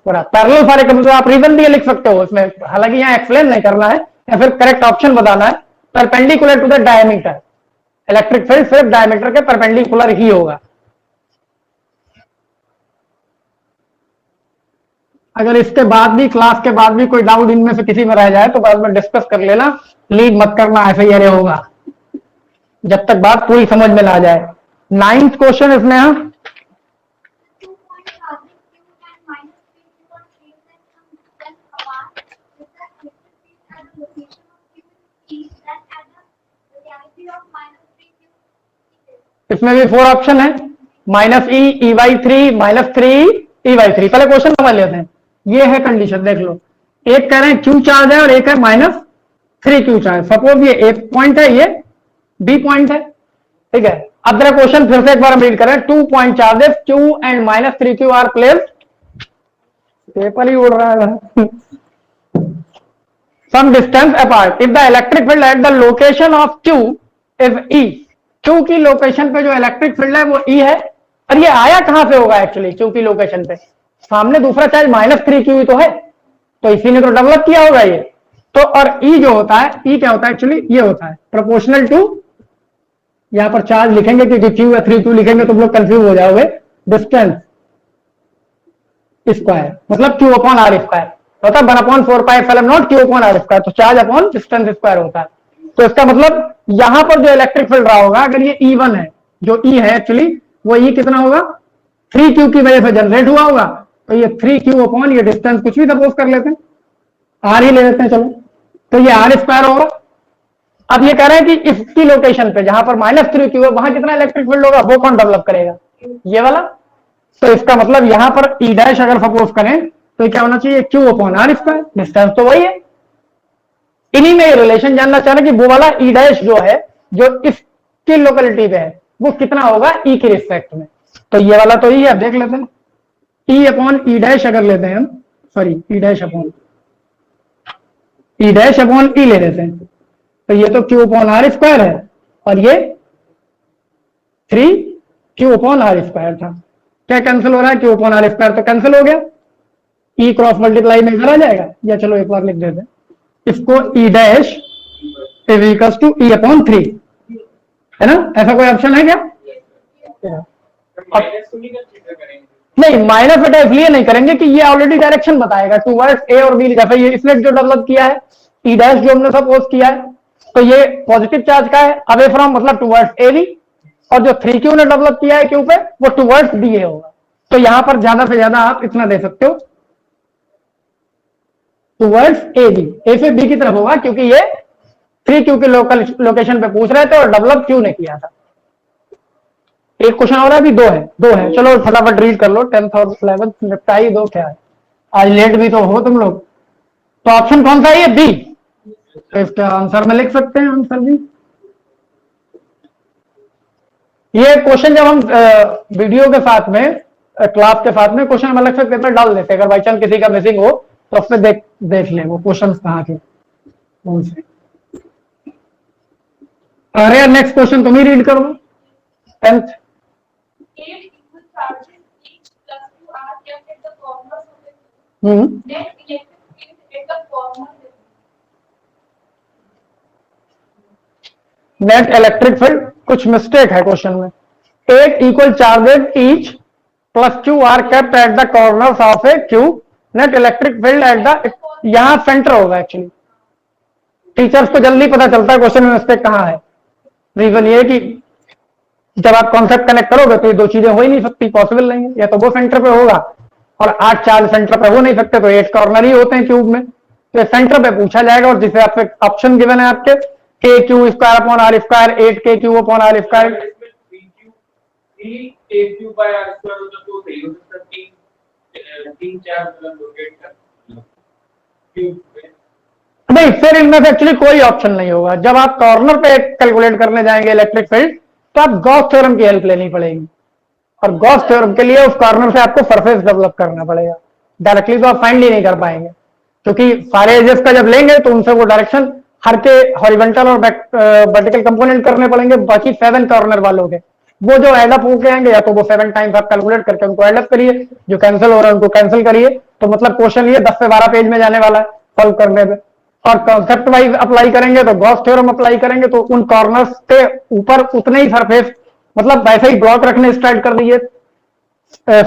Speaker 1: पूरा पैरेलल सारे कंपोनेंट, आप रीजन भी लिख सकते हो इसमें, हालांकि यहाँ एक्सप्लेन नहीं करना है या फिर करेक्ट ऑप्शन बताना है। Perpendicular to the diameter, electric field सिर्फ डायमीटर के परपेंडिकुलर ही होगा। अगर इसके बाद भी क्लास के बाद भी कोई डाउट इनमें से किसी में रह जाए तो बाद में डिस्कस कर लेना, लीड मत करना, ऐसे ही अरे होगा जब तक बात पूरी समझ में ना जाए। 9th क्वेश्चन इसमें है, इसमें भी 4 ऑप्शन है, -e/3 -3 e/3। पहले क्वेश्चन समझ लेते हैं, ये है कंडीशन देख लो, एक कह रहे हैं क्यू चार्ज है और एक है -3 क्यू चार्ज। सपोज ये ए पॉइंट है, ये बी पॉइंट है, ठीक है। अब जरा क्वेश्चन फिर से एक बार हम रीड करें, 2 point charges Q and -3 Q are placed, paper ही उड़ रहा है, some distance apart if the electric field at the location of Q is E। Q की लोकेशन पे जो इलेक्ट्रिक फील्ड है वो E है, और ये आया कहां से होगा एक्चुअली Q की लोकेशन पे, सामने दूसरा चार्ज -3 Q तो है, तो इसी ने तो डेवलप किया होगा ये। तो और E जो होता है, E क्या होता है एक्चुअली, ये होता है प्रोपोर्शनल टू, यहां पर चार्ज लिखेंगे क्योंकि Q या 3 Q लिखेंगे तो तुम लोग कंफ्यूज हो जाओगे, डिस्टेंस स्क्वायर मतलब Q अपॉन R स्क्वायर होता है 1/4πε0 Q अपॉन R स्क्वायर, तो चार्ज अपॉन डिस्टेंस स्क्वायर होता है। तो इसका मतलब यहां पर जो इलेक्ट्रिक फील्ड रहा होगा, अगर ये E1 है, जो E है एक्चुअली वो E कितना होगा, 3Q की वजह से जनरेट हुआ होगा, तो ये 3Q अपॉन ये डिस्टेंस कुछ भी सपोज कर लेते हैं, R ही ले लेते हैं चलो, तो ये R स्क्वायर होगा। अब ये कह रहे हैं कि इसकी लोकेशन पे जहां पर -3Q है वहां कितना इलेक्ट्रिक फील्ड होगा, वो कौन डेवलप करेगा, ये वाला। तो इसका मतलब यहां पर E डैश अगर सपोज करें तो क्या होना चाहिए, Q upon R square, distance तो वही है। इन्हीं में रिलेशन जानना चाह रहे हैं कि वो वाला E डैश जो है, जो इसकी लोकेलिटी पे है, वो कितना होगा E के रिस्पेक्ट में। तो ये वाला तो E है, देख लेते हैं, E अपॉन E डैश अगर लेते हैं हम, sorry E dash upon E ले लेते हैं, तो ये तो Q अपॉन R स्क्वायर है और ये 3Q अपॉन R स्क्वायर था। क्या कैंसिल हो रहा है, Q अपॉन R स्क्वायर तो कैंसिल हो गया, E क्रॉस मल्टीप्लाई में इधर आ जाएगा, या चलो एक बार लिख देते हैं इसको, E dash is equals to E upon 3, है ना, ऐसा कोई ऑप्शन है क्या? नहीं, माइनस बेटा इसलिए नहीं करेंगे कि ये ऑलरेडी डायरेक्शन बताएगा टूवर्ड्स ए और बी, जैसे ये इसने जो डेवलप किया है E डैश जो हमने सपोज किया है, तो ये पॉजिटिव चार्ज का है, अवे फ्रॉम मतलब टूवर्ड्स ए बी, और जो 3Q ने डेवलप किया है Q पे वो टूवर्ड्स बी ए होगा। तो यहां पर ज्यादा से ज्यादा आप इतना दे सकते हो, टूवर्ड्स ए बी, ए से बी की तरफ होगा, क्योंकि ये 3Q के लोकेशन पे पूछ रहे थे और डेवलप Q ने किया था। एक क्वेश्चन और है, अभी दो है, चलो फटाफट रीड कर लो, 10th और 11th निपटा ही दो, क्या है आज लेट भी तो हो तुम लोग। तो ऑप्शन कौन सा है, ये बी, तो इसका आंसर में लिख सकते हैं आंसर भी। ये क्वेश्चन जब हम वीडियो के साथ में, क्लास के साथ में क्वेश्चन हम अलग से पेपर डाल देते हैं, अगर बाई चांस किसी का मिसिंग हो तो उससे देख लें वो क्वेश्चन कहाँ के कौन से। अरे यार नेक्स्ट क्वेश्चन तुम ही रीड करो 10th।
Speaker 3: 8 equal charges each plus 2 are kept at the corners of the cube.
Speaker 1: Hmm
Speaker 3: Net electric field at the corners will
Speaker 1: net electric field, कुछ मिस्टेक है क्वेश्चन में। 8 equal charges each plus 2 are kept at the corners of a cube, net electric field at the, यहां centre होगा actually. Teachers को जल्दी पता चलता है क्वेश्चन में मिस्टेक कहां है। रीजन ये है कि जब आप कॉन्सेप्ट कनेक्ट करोगे तो ये दो चीजें हो ही नहीं सकती, पॉसिबल नहीं है। या तो वो सेंटर पे होगा और 8 चार्ज सेंटर पे हो नहीं सकते, तो 8 कॉर्नर ही होते हैं क्यूब में, तो ये सेंटर पे पूछा जाएगा। और जिसे आपसे ऑप्शन गिवन है आपके k q square upon r square, 8 k Q upon r square. नहीं, फिर इनमें से एक्चुअली कोई ऑप्शन नहीं होगा। जब आप कॉर्नर पे कैलकुलेट करने जाएंगे इलेक्ट्रिक फील्ड, तो आप गॉस थ्योरम की हेल्प लेनी पड़ेगी, और गॉस थ्योरम के लिए उस कॉर्नर से आपको सरफेस डेवलप करना पड़ेगा। डायरेक्टली तो आप फाइंड ही नहीं कर पाएंगे, क्योंकि सारे एजेस का जब लेंगे तो उनसे वो डायरेक्शन हर के हॉरिजॉन्टल और वर्टिकल कंपोनेंट करने पड़ेंगे। बाकी 7 कॉर्नर वालों के वो जो एड अप होके आएंगे, या तो वो 7 टाइम्स आप कैलकुलेट करके उनको एड अप करिए, जो कैंसिल हो रहा है उनको कैंसिल करिए। तो मतलब क्वेश्चन ये 10 से 12 पेज में जाने वाला है सॉल्व करने में। और कॉन्सेप्ट वाइज अप्लाई करेंगे तो गॉस थ्योरम अप्लाई करेंगे, तो उन कॉर्नर्स के ऊपर उतने ही सरफेस, मतलब वैसे ही ब्लॉक रखने स्टार्ट कर दीजिए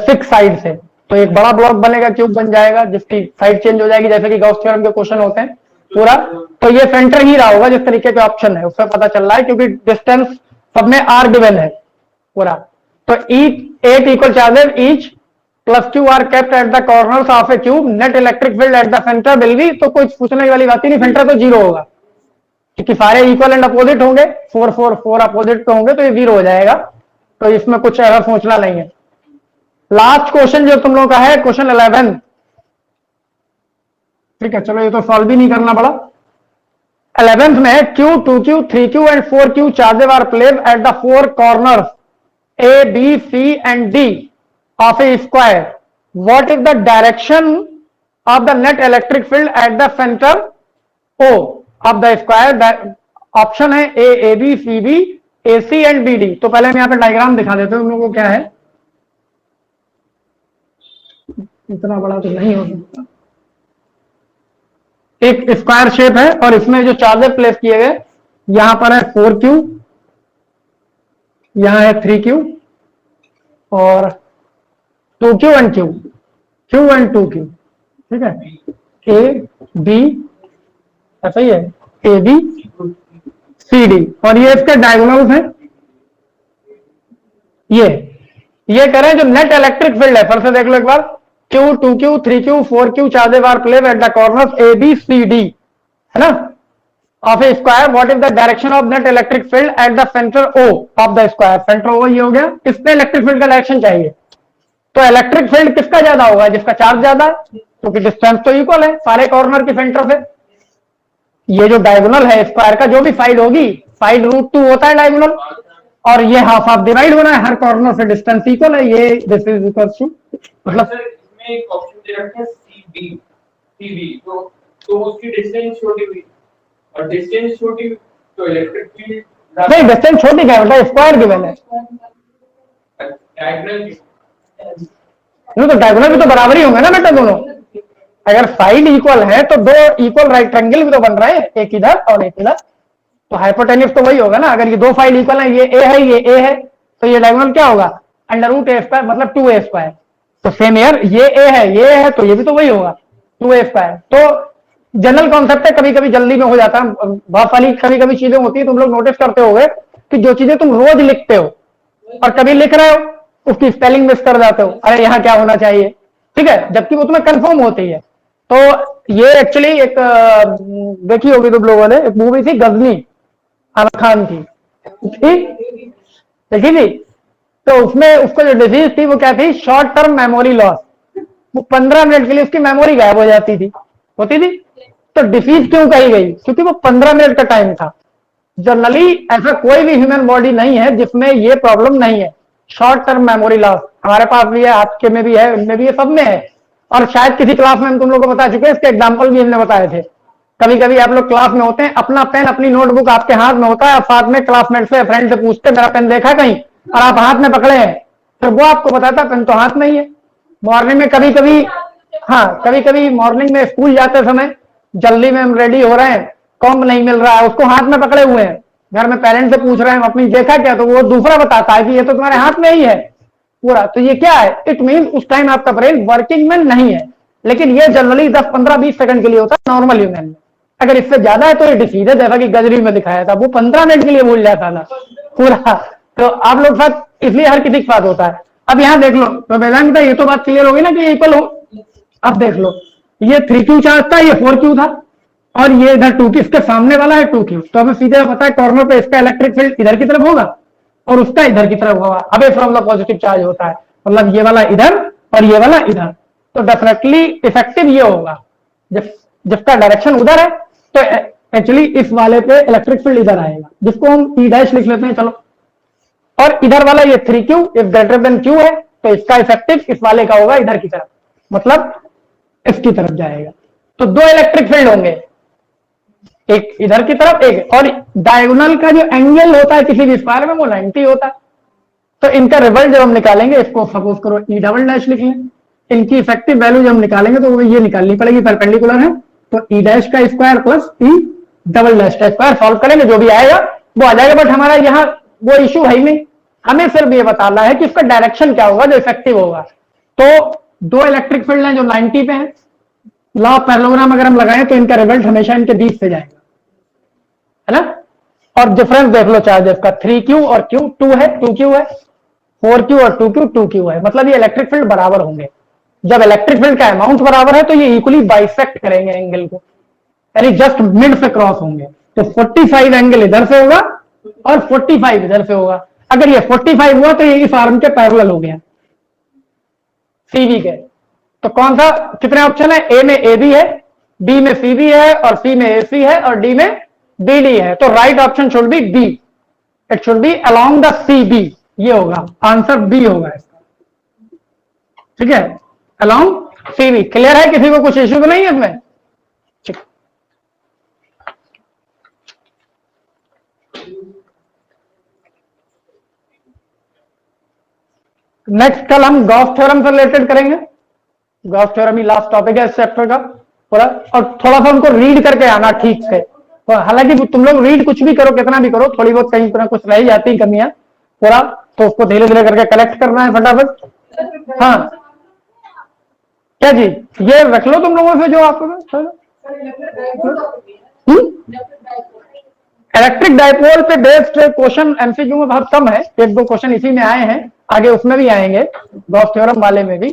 Speaker 1: 6 साइड से, तो एक बड़ा ब्लॉक बनेगा, क्यूब बन जाएगा, जिसकी साइड चेंज हो जाएगी, जैसे कि गॉस थ्योरम के क्वेश्चन होते हैं पूरा। तो ये सेंटर ही रहा होगा जिस तरीके के ऑप्शन है उससे पता चल रहा है, क्योंकि डिस्टेंस सब में आर गिवन है पूरा। तो 8 equal charges each plus 2 are kept at the corners of a cube, net electric field at the centre will be, तो कुछ पूछने वाली बात ही नहीं, सेंटर तो 0 होगा, क्योंकि सारे इक्वल एंड अपोजिट होंगे, 4 4 4 अपोजिट पे होंगे, तो ये 0 हो जाएगा। तो इसमें कुछ ऐसा सोचना नहीं है। लास्ट क्वेश्चन जो तुम लोगों का है क्वेश्चन 11, ठीक है, चलो ये तो सॉल्व भी नहीं करना पड़ा। 11th में Q, 2Q, 3Q and 4Q charges are placed at the 4 corners A, B, C and D of a square. What is the direction of the net electric field at the center O of the square? Option है A, AB, CB, AC and BD। तो पहले मैं यहाँ पे diagram दिखा देता हूँ तुम लोगों को क्या है, इतना बड़ा तो नहीं हो सकता। एक स्क्वायर शेप है और इसमें जो चार्जेस प्लेस किए गए, यहां पर है 4Q, यहां है 3Q और 2Q and Q, Q and 2Q, ठीक है, A B, ऐसा ही है, A B C D, और ये इसके डायगोनल्स हैं। ये करें जो नेट इलेक्ट्रिक फील्ड है, फिर से देख लो एक बार। Q, 2Q, 3Q, 4Q charges are placed at the corners A, B, C, D, है ना, of a square. What is the direction of net electric field at the center O of the square? Center O ये हो गया। किसमें electric field का direction चाहिए, तो electric field किसका ज्यादा होगा, जिसका चार्ज ज्यादा है, क्योंकि डिस्टेंस तो इक्वल है सारे कॉर्नर के सेंटर से। ये जो डायगोनल है स्क्वायर का, जो भी साइड होगी, साइड √2 होता है डायगोनल, और ये हाफ हाफ डिवाइड होना है, हर कॉर्नर से डिस्टेंस इक्वल है, ये दिस इज इक्वल टू, मतलब
Speaker 2: एक ऑप्शन दे रखा है सीबी, तो उसकी डिस्टेंस छोटी हुई, और डिस्टेंस छोटी तो इलेक्ट्रिक फील्ड
Speaker 1: नहीं, डिस्टेंस छोटी क्या है, स्क्वायर गिवन है,
Speaker 2: डायगोनल
Speaker 1: नहीं तो डायगोनल भी तो बराबर ही होंगे ना बेटा दोनों। अगर साइड इक्वल है तो दो इक्वल राइट ट्रायंगल भी तो बन रहे हैं, एक इधर और एक इधर, तो हाइपोटेन्यूज तो वही होगा ना। अगर ये दो साइड इक्वल है, ये ए है ये ए है, तो ये डायगोनल क्या होगा, √a² मतलब 2a²। तो सेम ईयर ये ए है ये है, तो ये भी तो वही होगा 2a²। तो जनरल कॉन्सेप्ट है, कभी कभी जल्दी में हो जाता है, बहुत सारी कभी कभी चीजें होती है, तुम लोग नोटिस करते होगे कि जो चीजें तुम रोज लिखते हो और कभी लिख रहे हो उसकी स्पेलिंग मिस कर जाते हो, अरे यहाँ क्या होना चाहिए, ठीक है, जबकि वो तुम्हें कंफर्म होती है। तो ये एक्चुअली एक देखी होगी तुम लोगों ने, एक मूवी थी गजनी, आमिर खान की, देखी थी, तो उसमें उसको जो डिजीज थी वो क्या थी, शॉर्ट टर्म मेमोरी लॉस। वो 15 मिनट के लिए उसकी मेमोरी गायब हो जाती थी, होती थी। तो डिसीज क्यों कही गई, क्योंकि वो 15 मिनट का टाइम था। जनरली ऐसा कोई भी ह्यूमन बॉडी नहीं है जिसमें ये प्रॉब्लम नहीं है, शॉर्ट टर्म मेमोरी लॉस। हमारे पास भी है, आपके में भी है, इनमें भी है, सब में है। और शायद किसी क्लास में हम तुम लोगों को बता चुके हैं, इसके एग्जाम्पल भी हमने बताए थे। कभी कभी आप लोग क्लास में होते हैं, अपना पेन अपनी नोटबुक आपके हाथ में होता है, आप साथ में क्लासमेट से फ्रेंड से पूछते मेरा पेन देखा कहीं, और आप हाथ में पकड़े हैं, तो वो आपको बताता पेन तो हाथ में ही है। मॉर्निंग में कभी कभी, हाँ कभी कभी मॉर्निंग में स्कूल जाते समय जल्दी में हम रेडी हो रहे हैं, कॉम्ब नहीं मिल रहा है, उसको हाथ में पकड़े हुए हैं, घर में पेरेंट्स से पूछ रहे हैं अपनी देखा क्या, तो वो दूसरा बताता है कि ये तो तुम्हारे हाथ में ही है पूरा। तो ये क्या है, इट मीन उस टाइम आपका ब्रेन वर्किंग में नहीं है। लेकिन ये जनरली 10, 15, 20 सेकंड के लिए होता है नॉर्मल ह्यूमन में। अगर इससे ज्यादा है तो ये डिसीज है, जैसा कि गजरी में दिखाया था, वो 15 मिनट के लिए भूल जाता था पूरा। तो आप लोग साथ इसलिए हर किसी के साथ होता है। अब यहाँ देख लो, तो वेदांत ये तो बात क्लियर होगी ना कि इक्वल हो। अब देख लो, ये 3Q चार्ज था, ये 4Q था, और ये इधर 2Q, इसके सामने वाला है 2Q। तो हमें सीधे पता है कॉर्नर पे इसका इलेक्ट्रिक फील्ड इधर की तरफ होगा और उसका इधर की तरफ होगा, away from the positive charge होता है, मतलब ये वाला इधर और ये वाला इधर। तो डेफिनेटली इफेक्टिव ये होगा, जिसका डायरेक्शन उधर है तो एक्चुअली इस वाले पे इलेक्ट्रिक फील्ड इधर आएगा, जिसको हम E डैश लिख लेते हैं चलो। और इधर वाला ये 3Q if greater than Q है, तो इसका इफेक्टिव इस वाले का होगा इधर की तरफ, मतलब इसकी तरफ जाएगा। तो दो इलेक्ट्रिक फील्ड होंगे, एक इधर की तरफ एक, और डायगोनल का जो एंगल होता है किसी भी स्क्वायर में वो 90 होता है। तो इनका रिजल्ट जब हम निकालेंगे, इसको सपोज करो E डबल डैश लिख लें, इनकी इफेक्टिव वैल्यू जब हम निकालेंगे तो वो ये निकालनी पड़ेगी, परपेंडिकुलर है, तो E डैश का square plus E double dash का स्क्वायर, सॉल्व करेंगे जो भी आएगा वो आ जाएगा। बट हमारा यहाँ वो इश्यू है ही नहीं, हमें सिर्फ ये बताना है कि इसका डायरेक्शन क्या होगा जो इफेक्टिव होगा। तो दो इलेक्ट्रिक फील्ड हैं जो 90 पे हैं, लॉ ऑफ पैरेललोग्राम अगर हम लगाएं तो इनका रिजल्ट हमेशा इनके बीच से जाएगा, है ना। और डिफरेंस देख लो चार्जेस का, 3Q और Q 2 है, 2Q है, 4Q और 2Q 2Q है, मतलब ये इलेक्ट्रिक फील्ड बराबर होंगे। जब इलेक्ट्रिक फील्ड का अमाउंट बराबर है तो ये इक्वली बाइसेक्ट करेंगे एंगल को, यानी जस्ट मिड से क्रॉस होंगे। तो 45 एंगल इधर से होगा और 45 इधर से होगा। अगर ये 45 हुआ तो ये इस आर्म के पैरेलल हो गया, CV के। तो कौन सा, कितने ऑप्शन है, A में AB है, B में CB है, और C में AC है, और D में BD है। तो right option should B B, it should be along the CB, ये होगा आंसर, B होगा इसका, ठीक है, अलोंग CV। क्लियर है, किसी को कुछ इश्यू तो नहीं है इसमें? ठीक, नेक्स्ट कल हम गॉस थ्योरम से रिलेटेड करेंगे। गॉस थ्योरम ही लास्ट टॉपिक है इस चैप्टर का पूरा, और थोड़ा सा उनको रीड करके आना ठीक से। तो हालांकि तुम लोग रीड कुछ भी करो, कितना भी करो, थोड़ी बहुत कहीं कुछ रह जाती है कमियां पूरा, तो उसको धीरे धीरे करके कलेक्ट करना है फटाफट। हाँ क्या जी, ये रख लो तुम लोगों से जो आपको इलेक्ट्रिक डाइपोल पे बेस्ड क्वेश्चन एमसीक्यू में बहुत कम है, एक दो क्वेश्चन इसी में आए हैं, आगे उसमें भी आएंगे, गॉस थ्योरम वाले में भी।